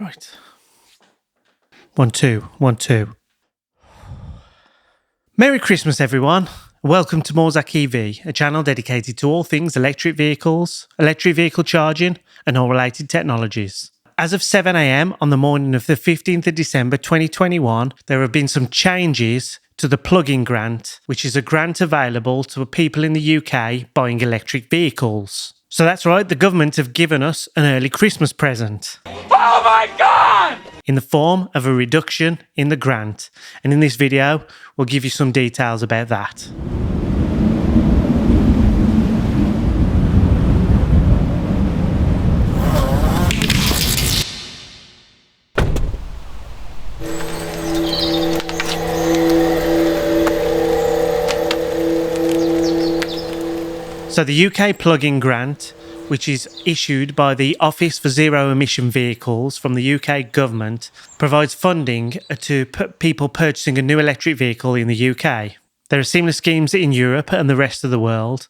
Right. 1, 2, 1, 2. Merry Christmas, everyone. Welcome to Morzak EV, a channel dedicated to all things electric vehicles, electric vehicle charging, and all related technologies. As of 7 a.m. on the morning of the 15th of December 2021, there have been some changes to the plug-in grant, which is a grant available to people in the UK buying electric vehicles. So that's right, the government have given us an early Christmas present. Oh my God! In the form of a reduction in the grant. And in this video, we'll give you some details about that. So the UK plug-in grant, which is issued by the Office for Zero Emission Vehicles from the UK government, provides funding to people purchasing a new electric vehicle in the UK. There are similar schemes in Europe and the rest of the world,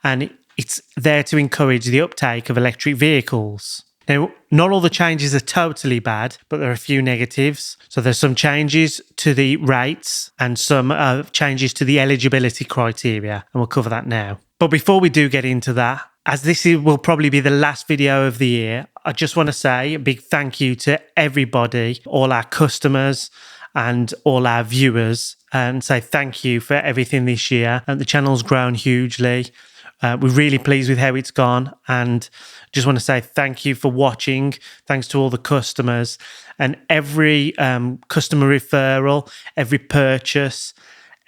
and it's there to encourage the uptake of electric vehicles. Now, not all the changes are totally bad, but there are a few negatives. So there's some changes to the rates and some changes to the eligibility criteria, and we'll cover that now. But before we do get into that, as this will probably be the last video of the year, I just want to say a big thank you to everybody, all our customers and all our viewers, and say thank you for everything this year. And the channel's grown hugely. We're really pleased with how it's gone, and just want to say thank you for watching. Thanks to all the customers, and every customer referral, every purchase,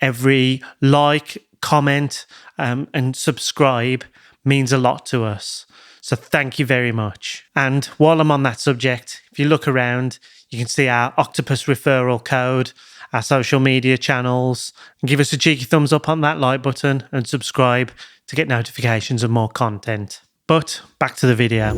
every like, comment and subscribe means a lot to us. So thank you very much. And while I'm on that subject, if you look around, you can see our octopus referral code, our social media channels, and give us a cheeky thumbs up on that like button and subscribe to get notifications of more content. But back to the video.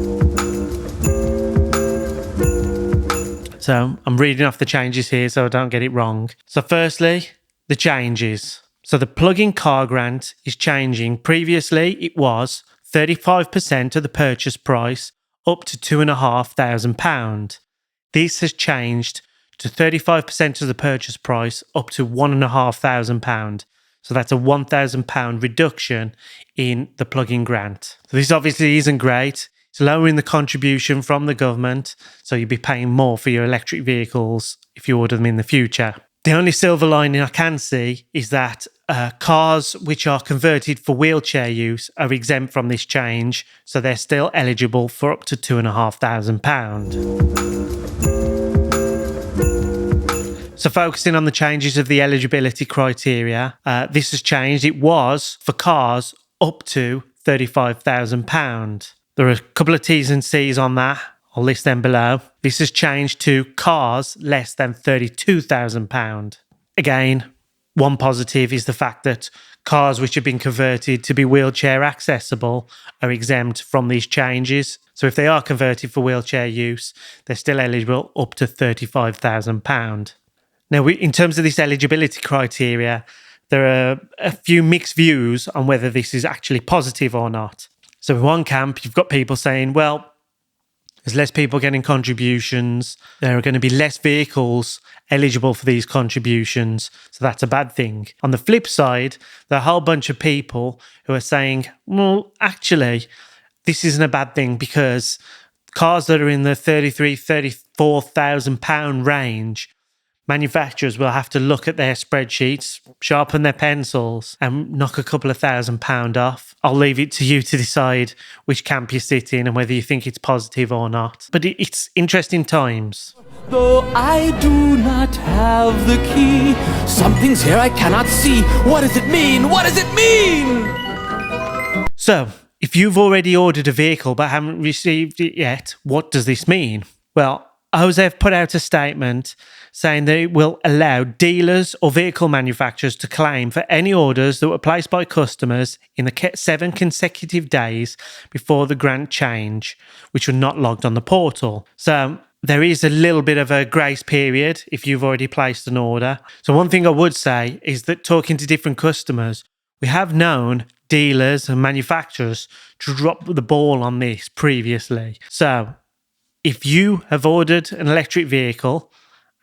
So I'm reading off the changes here so I don't get it wrong. So firstly, the changes. So the plug-in car grant is changing. Previously, it was 35% of the purchase price up to £2,500. This has changed to 35% of the purchase price up to £1,500. So that's a £1,000 reduction in the plug-in grant. So this obviously isn't great. It's lowering the contribution from the government, so you'll be paying more for your electric vehicles if you order them in the future. The only silver lining I can see is that cars which are converted for wheelchair use are exempt from this change, so they're still eligible for up to £2,500. So focusing on the changes of the eligibility criteria, this has changed. It was for cars up to £35,000. There are a couple of T's and C's on that. I'll list them below. This has changed to cars less than £32,000. Again, one positive is the fact that cars which have been converted to be wheelchair accessible are exempt from these changes. So if they are converted for wheelchair use, they're still eligible up to £35,000. Now, in terms of this eligibility criteria, there are a few mixed views on whether this is actually positive or not. So in one camp, you've got people saying, well, there's less people getting contributions. There are going to be less vehicles eligible for these contributions. So that's a bad thing. On the flip side, there are a whole bunch of people who are saying, well, actually, this isn't a bad thing because cars that are in the £33,000, £34,000 range, manufacturers will have to look at their spreadsheets, sharpen their pencils, and knock a couple of £1,000 off. I'll leave it to you to decide which camp you sit in and whether you think it's positive or not. But it's interesting times. Though I do not have the key, something's here I cannot see. What does it mean? What does it mean? So, if you've already ordered a vehicle but haven't received it yet, what does this mean? Well, OZEV put out a statement saying that it will allow dealers or vehicle manufacturers to claim for any orders that were placed by customers in the 7 consecutive days before the grant change, which were not logged on the portal. So there is a little bit of a grace period if you've already placed an order. So one thing I would say is that talking to different customers, we have known dealers and manufacturers to drop the ball on this previously. So if you have ordered an electric vehicle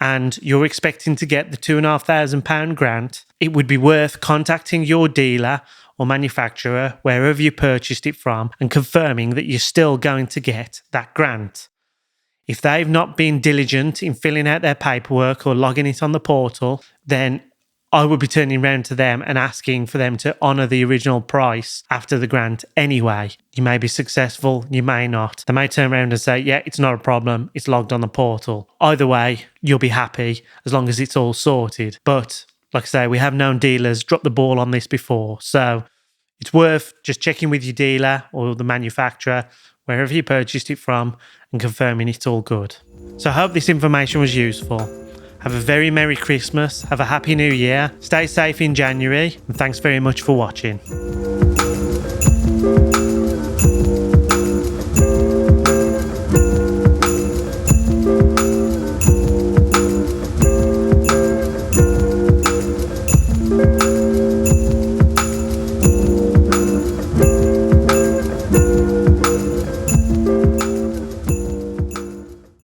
and you're expecting to get the £2,500 grant, it would be worth contacting your dealer or manufacturer, wherever you purchased it from, and confirming that you're still going to get that grant. If they've not been diligent in filling out their paperwork or logging it on the portal, then I would be turning around to them and asking for them to honour the original price after the grant anyway. You may be successful, you may not. They may turn around and say, yeah, it's not a problem, it's logged on the portal. Either way, you'll be happy as long as it's all sorted. But like I say, we have known dealers drop the ball on this before. So it's worth just checking with your dealer or the manufacturer, wherever you purchased it from, and confirming it's all good. So I hope this information was useful. Have a very Merry Christmas, have a Happy New Year, stay safe in January, and thanks very much for watching.